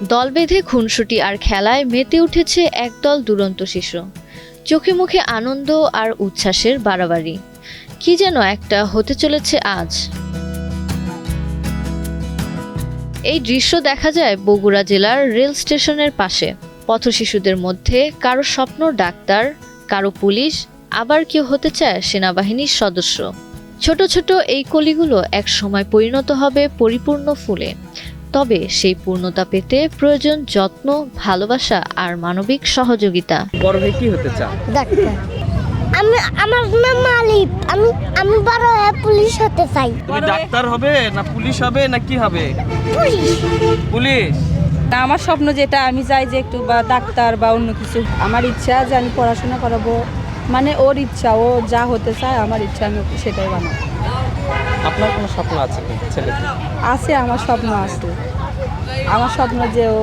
দল বেঁধে খুনসুটি আর খেলায় মেতে উঠেছে একদল দুরন্ত শিশু। চোখে মুখে আনন্দ আর উচ্ছ্বাসের বাড়াবাড়ি। কি যেন একটা হতে চলেছে আজ। এই দৃশ্য দেখা যায় বগুড়া জেলার রেল স্টেশনের পাশে। পথশিশুদের মধ্যে কারো স্বপ্ন ডাক্তার, কারো পুলিশ, আবার কেউ হতে চায় সেনাবাহিনীর সদস্য। ছোট ছোট এই কলিগুলো এক সময় পরিণত হবে পরিপূর্ণ ফুলে। তবে সেই পূর্ণতা পেতে প্রয়োজন যত্ন, ভালোবাসা আর মানবিক সহযোগিতা। বড় হয়ে কি হতে চাও? ডাক্তার। আমার নাম মালিক। আমি বড় হয়ে পুলিশ হতে চাই। তুমি ডাক্তার হবে না পুলিশ হবে না কি হবে? পুলিশ। পুলিশ। আমার স্বপ্ন যেটা, আমি চাই যে একটু বা ডাক্তার বা অন্য কিছু। আমার ইচ্ছা যে আমি পড়াশোনা করাবো, মানে ওর ইচ্ছা, ও যা হতে চায় আমার ইচ্ছা আমি ওকে সেটাই বানাবো। আপনার কোনো স্বপ্ন আছে কি ছেলে? আছে, আমার স্বপ্ন আছে। আমার স্বপ্ন যে ও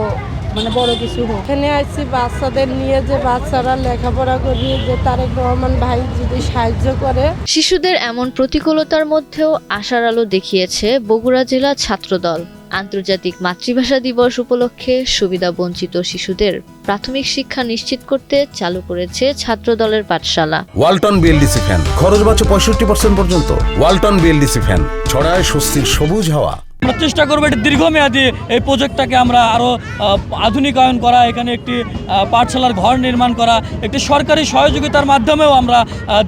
মানে বড় কিছু হোক। এখানে আসছি বাচ্চাদের নিয়ে, যে বাচ্চারা লেখাপড়া করি, যে তারেক রহমান ভাই যদি সাহায্য করে। শিশুদের এমন প্রতিকূলতার মধ্যেও আশার আলো দেখিয়েছে বগুড়া জেলা ছাত্রদল। আন্তর্জাতিক মাতৃভাষা দিবস উপলক্ষে সুবিধা বঞ্চিত শিশুদের প্রাথমিক শিক্ষা নিশ্চিত করতে চালু করেছে ছাত্রদলের পাঠশালা। ওয়ালটন বিএলডিসি ফ্যান, খরচ বাঁচে 65% পর্যন্ত। ওয়ালটন বিএলডিসি ফ্যান ছড়ায় স্বস্তির সবুজ হাওয়া। আমরা চেষ্টা করবো এটা দীর্ঘমেয়াদী এই প্রজেক্টটাকে আমরা আরও আধুনিকায়ন করা, এখানে একটি পাঠশালার ঘর নির্মাণ করা, একটি সরকারি সহযোগিতার মাধ্যমেও আমরা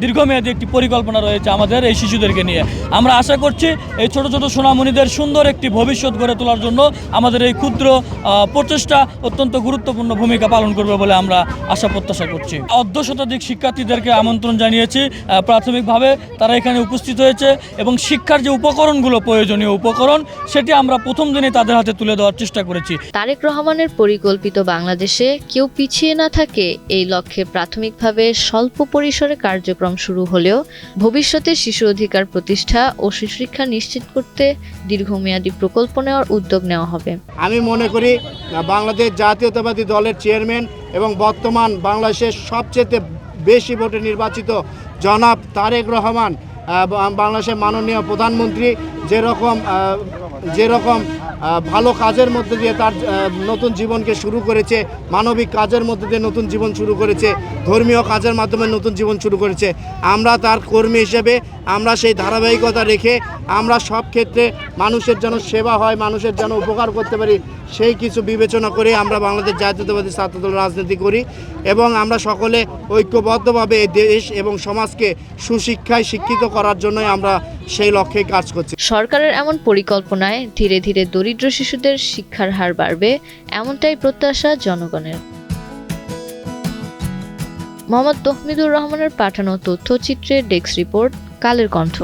দীর্ঘমেয়াদী একটি পরিকল্পনা রয়েছে আমাদের এই শিশুদেরকে নিয়ে। আমরা আশা করছি এই ছোট ছোট সোনামণিদের সুন্দর একটি ভবিষ্যৎ গড়ে তোলার জন্য আমাদের এই ক্ষুদ্র প্রচেষ্টা অত্যন্ত গুরুত্বপূর্ণ ভূমিকা পালন করবে বলে আমরা আশা প্রত্যাশা করছি। অর্ধ শতাধিক শিক্ষার্থীদেরকে আমন্ত্রণ জানিয়েছি। প্রাথমিকভাবে তারা এখানে উপস্থিত হয়েছে এবং শিক্ষার যে উপকরণগুলো, প্রয়োজনীয় উপকরণ, সেটি আমরা প্রথম দিনে তাদের হাতে তুলে দেওয়ার চেষ্টা করেছি। তারেক রহমানের পরিকল্পিত বাংলাদেশে কেউ পিছিয়ে না থাকে, এই লক্ষ্যে প্রাথমিকভাবে স্বল্প পরিসরে কার্যক্রম শুরু হলেও ভবিষ্যতে শিশু অধিকার প্রতিষ্ঠা ও সুশিক্ষা নিশ্চিত করতে দীর্ঘমেয়াদী প্রকল্প নেওয়ার উদ্যোগ নেওয়া হবে। আমি মনে করি বাংলাদেশ জাতীয়তাবাদী দলের চেয়ারম্যান এবং বর্তমান বাংলাদেশের সবচেয়ে বেশি ভোটে নির্বাচিত জনাব তারেক রহমান, বাংলাদেশের মাননীয় প্রধানমন্ত্রী যেরকম ভালো কাজের মধ্যে দিয়ে তার নতুন জীবনকে শুরু করেছে, মানবিক কাজের মধ্যে দিয়ে নতুন জীবন শুরু করেছে, ধর্মীয় কাজের মাধ্যমে নতুন জীবন শুরু করেছে। আমরা তার কর্মী হিসেবে আমরা সেই ধারাবাহিকতা রেখে আমরা সব ক্ষেত্রে মানুষের যেন সেবা হয়, মানুষের যেন উপকার করতে পারি, সেই কিছু বিবেচনা করে আমরা বাংলাদেশ জাতীয়তাবাদী ছাত্রদল রাজনীতি করি এবং আমরা সকলে ঐক্যবদ্ধভাবে এই দেশ এবং সমাজকে সুশিক্ষায় শিক্ষিত করার জন্যই আমরা সেই লক্ষ্যে কাজ করছি। সরকারের এমন পরিকল্পনায় ধীরে ধীরে দরিদ্র শিশুদের শিক্ষার হার বাড়বে, এমনটাই প্রত্যাশা জনগণের। মোহাম্মদ তহমিদুর রহমানের পাঠানো তথ্যচিত্রের ডেস্ক রিপোর্ট, কালের কণ্ঠ।